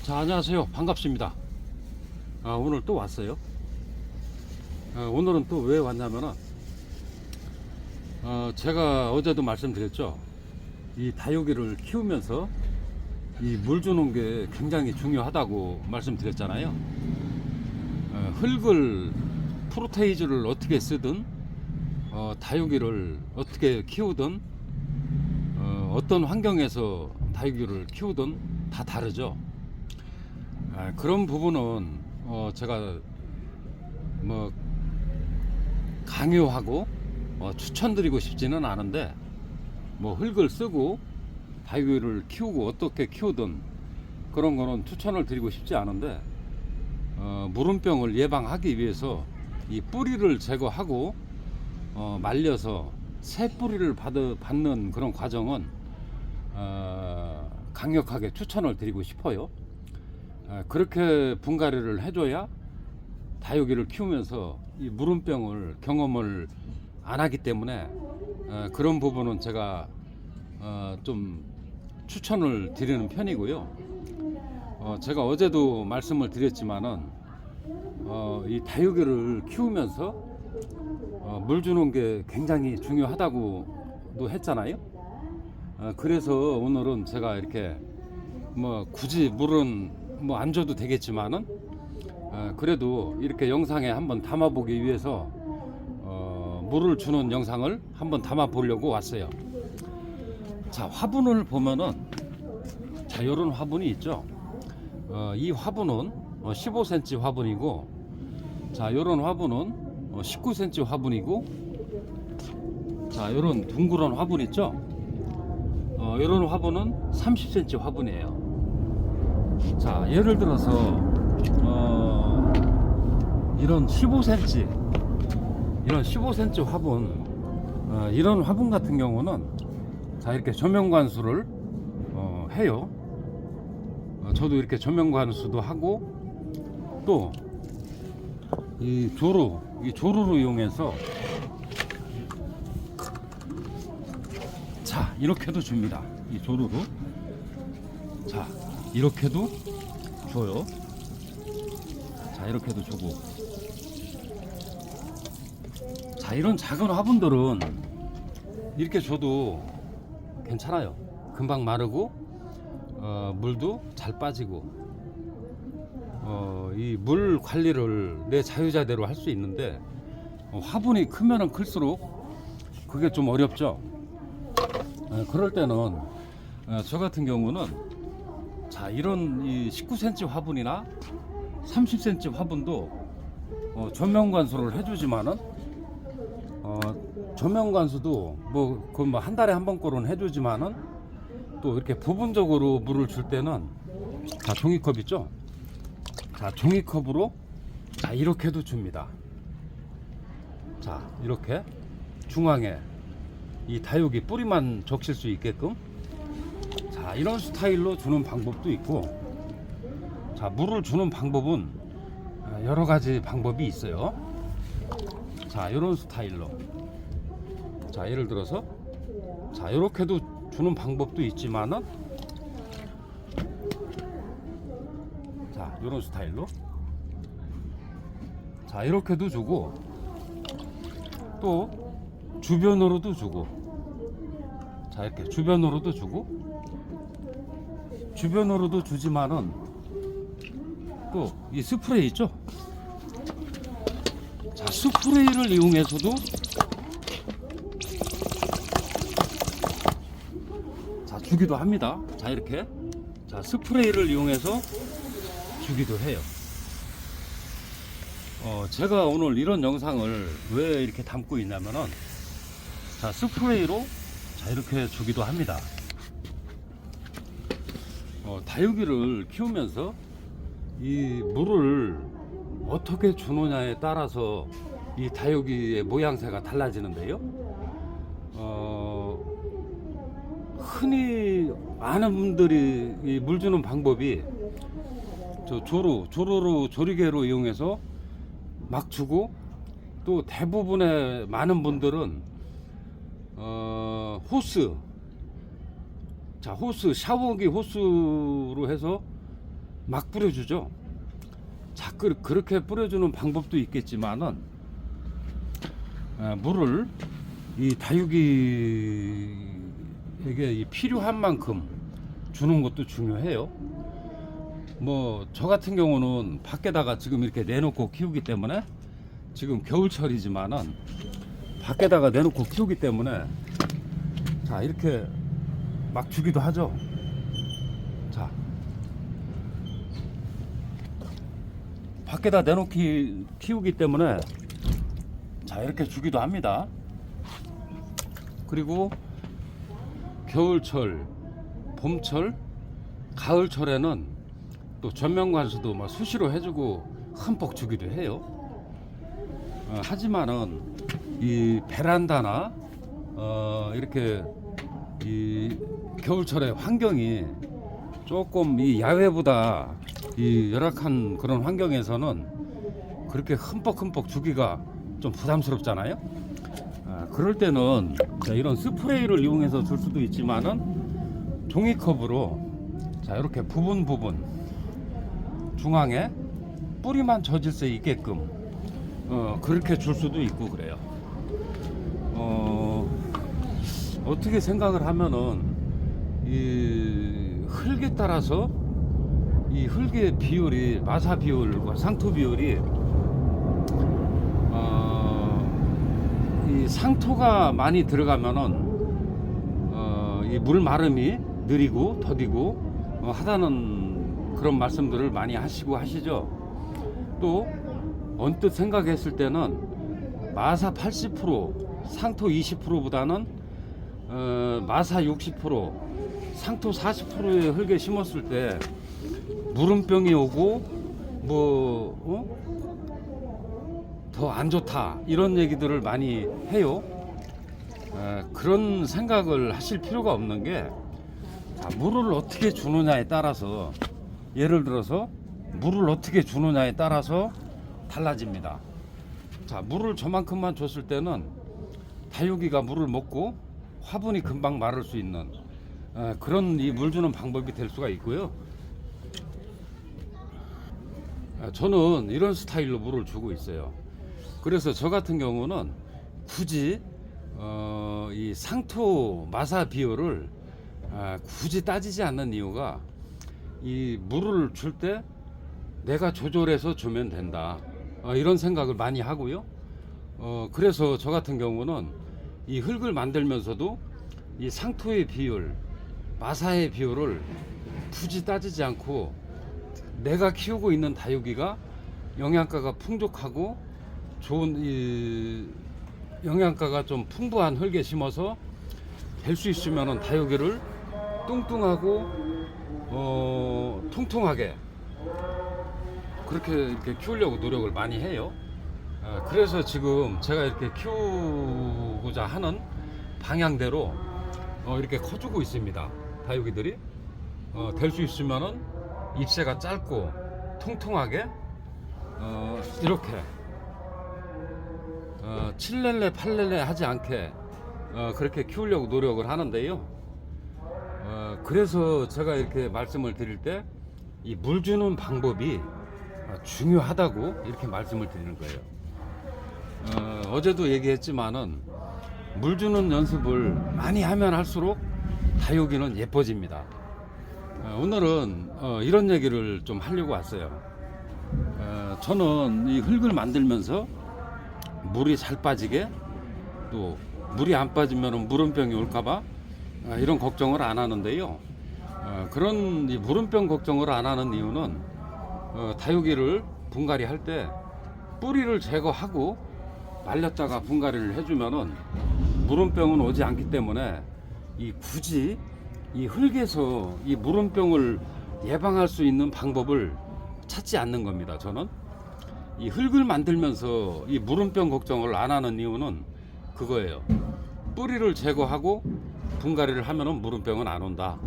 자, 안녕하세요. 반갑습니다. 오늘 또 왔어요. 오늘은 또 왜 왔냐면은, 제가 어제도 말씀드렸죠. 이 다육이를 키우면서 이 물 주는 게 굉장히 중요하다고 말씀드렸잖아요. 흙을, 프로테이즈를 어떻게 쓰든, 다육이를 어떻게 키우든, 어떤 환경에서 다육이를 키우든 다 다르죠. 그런 부분은 제가 뭐 강요하고 추천드리고 싶지는 않은데, 뭐 흙을 쓰고 다육이를 키우고 어떻게 키우든 그런 거는 추천을 드리고 싶지 않은데, 물음병을 예방하기 위해서 이 뿌리를 제거하고 말려서 새 뿌리를 받는 그런 과정은 강력하게 추천을 드리고 싶어요. 그렇게 분갈이를 해줘야 다육이를 키우면서 이 물음병을 경험을 안 하기 때문에, 그런 부분은 제가 좀 추천을 드리는 편이고요. 제가 어제도 말씀을 드렸지만은, 이 다육이를 키우면서 물 주는 게 굉장히 중요하다고도 했잖아요. 그래서 오늘은 제가 이렇게 뭐 굳이 물은 뭐 안 줘도 되겠지만은, 그래도 이렇게 영상에 한번 담아 보기 위해서 물을 주는 영상을 한번 담아 보려고 왔어요. 자, 화분을 보면은, 자, 요런 화분이 있죠. 이 화분은 15cm 화분이고, 자, 요런 화분은 19cm 화분이고, 자, 요런 둥그런 화분 있죠. 요런 화분은 30cm 화분이에요. 자, 예를 들어서 이런 15cm 화분, 이런 화분 같은 경우는 자, 이렇게 조명관수를 해요. 저도 이렇게 조명관수도 하고, 또 이 조루를 이용해서, 자, 이렇게도 줍니다. 이 조루로. 자, 이렇게도 줘요. 자, 이렇게도 주고. 자, 이런 작은 화분들은 이렇게 줘도 괜찮아요. 금방 마르고, 물도 잘 빠지고, 이 물 관리를 내 자유자대로 할 수 있는데, 화분이 크면은 클수록 그게 좀 어렵죠. 그럴 때는 저 같은 경우는, 자, 이런 이 19cm 화분이나 30cm 화분도 조명관수를 해주지만은, 조명관수도 뭐 그 뭐 한 달에 한 번꼴은 해주지만은, 또 이렇게 부분적으로 물을 줄 때는, 자, 종이컵 있죠. 자, 종이컵으로, 자, 이렇게도 줍니다. 자, 이렇게 중앙에 이 다육이 뿌리만 적실 수 있게끔, 자, 이런 스타일로 주는 방법도 있고, 자, 물을 주는 방법은 여러 가지 방법이 있어요. 자, 이런 스타일로, 자, 예를 들어서, 자, 이렇게도 주는 방법도 있지만은, 자, 이런 스타일로, 자, 이렇게도 주고, 또 주변으로도 주고, 자, 이렇게 주변으로도 주고, 주변으로도 주지만은, 또 이 스프레이 있죠. 자, 스프레이를 이용해서도, 자, 주기도 합니다. 자, 이렇게, 자, 스프레이를 이용해서 주기도 해요. 제가 오늘 이런 영상을 왜 이렇게 담고 있냐면은, 자, 스프레이로, 자, 이렇게 주기도 합니다. 다육이를 키우면서 이 물을 어떻게 주느냐에 따라서 이 다육이의 모양새가 달라지는데요. 흔히 많은 분들이 이 물 주는 방법이, 저 조루로 조리개로 이용해서 막 주고, 또 대부분의 많은 분들은 호스, 자, 호스, 샤워기 호스로 해서 막 뿌려주죠. 자, 그렇게 뿌려주는 방법도 있겠지만은 물을 이 다육이에게 이 필요한 만큼 주는 것도 중요해요. 뭐 저 같은 경우는 밖에다가 지금 이렇게 내놓고 키우기 때문에, 지금 겨울철이지만은 밖에다가 내놓고 키우기 때문에 자 이렇게 막 주기도 하죠. 자, 밖에다 내놓기 키우기 때문에 자 이렇게 주기도 합니다. 그리고 겨울철, 봄철, 가을철에는 또 전면관수도 막 수시로 해주고 흠뻑 주기도 해요. 하지만은 이 베란다나 이렇게 이 겨울철의 환경이 조금 이 야외보다 이 열악한 그런 환경에서는 그렇게 흠뻑 주기가 좀 부담스럽잖아요. 그럴 때는 자, 이런 스프레이를 이용해서 줄 수도 있지만은 종이컵으로 자 이렇게 부분 중앙에 뿌리만 젖을 수 있게끔 그렇게 줄 수도 있고 그래요. 어떻게 생각을 하면은 이 흙에 따라서 이 흙의 비율이, 마사 비율과 상토 비율이 이 상토가 많이 들어가면은 이 물 마름이 느리고 더디고 하다는 그런 말씀들을 많이 하시죠. 또 언뜻 생각했을 때는 마사 80%, 상토 20%보다는 마사 60%, 상토 40%의 흙에 심었을 때 무름병이 오고 더 안 좋다 이런 얘기들을 많이 해요. 그런 생각을 하실 필요가 없는 게, 자, 물을 어떻게 주느냐에 따라서, 예를 들어서 물을 어떻게 주느냐에 따라서 달라집니다. 자, 물을 저만큼만 줬을 때는 다육이가 물을 먹고 화분이 금방 마를 수 있는 그런 이 물 주는 방법이 될 수가 있고요. 저는 이런 스타일로 물을 주고 있어요. 그래서 저 같은 경우는 굳이 이 상토 마사 비율을 굳이 따지지 않는 이유가, 이 물을 줄 때 내가 조절해서 주면 된다 이런 생각을 많이 하고요. 그래서 저 같은 경우는 이 흙을 만들면서도 이 상토의 비율, 마사의 비율을 굳이 따지지 않고, 내가 키우고 있는 다육이가 영양가가 풍족하고 좋은 이 영양가가 좀 풍부한 흙에 심어서 될 수 있으면은 다육이를 뚱뚱하고 통통하게 그렇게 이렇게 키우려고 노력을 많이 해요. 그래서 지금 제가 이렇게 키우고자 하는 방향대로 이렇게 커주고 있습니다. 다육이들이 될 수 있으면은 잎새가 짧고 통통하게 이렇게 7렐레 8렐레 하지 않게 그렇게 키우려고 노력을 하는데요. 그래서 제가 이렇게 말씀을 드릴 때 이 물 주는 방법이 중요하다고 이렇게 말씀을 드리는 거예요. 어제도 얘기했지만은 물 주는 연습을 많이 하면 할수록 다육이는 예뻐집니다. 오늘은 이런 얘기를 좀 하려고 왔어요. 저는 이 흙을 만들면서 물이 잘 빠지게, 또 물이 안 빠지면 무름병이 올까봐 이런 걱정을 안 하는데요. 그런 이 무름병 걱정을 안 하는 이유는 다육이를 분갈이 할 때 뿌리를 제거하고 말렸다가 분갈이를 해주면은 무름병은 오지 않기 때문에 굳이 이 흙에서 이 무름병을 예방할 수 있는 방법을 찾지 않는 겁니다. 저는 이 흙을 만들면서 이 무름병 걱정을 안 하는 이유는 그거예요. 뿌리를 제거하고 분갈이를 하면은 무름병은 안 온다.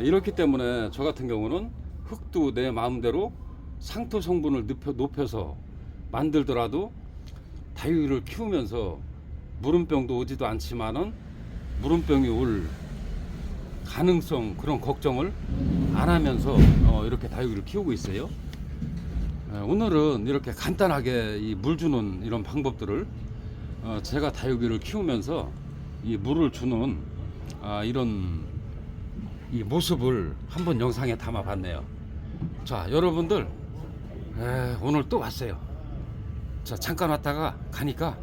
이렇기 때문에 저 같은 경우는 흙도 내 마음대로 상토 성분을 높여서 만들더라도 다육이를 키우면서 무름병도 오지도 않지만은 무름병이 올 가능성, 그런 걱정을 안 하면서 이렇게 다육이를 키우고 있어요. 오늘은 이렇게 간단하게 이 물 주는 이런 방법들을 제가 다육이를 키우면서 이 물을 주는 이런 이 모습을 한번 영상에 담아 봤네요. 자, 여러분들 오늘 또 왔어요. 자, 잠깐 왔다가 가니까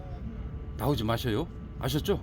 나오지 마셔요. 아셨죠?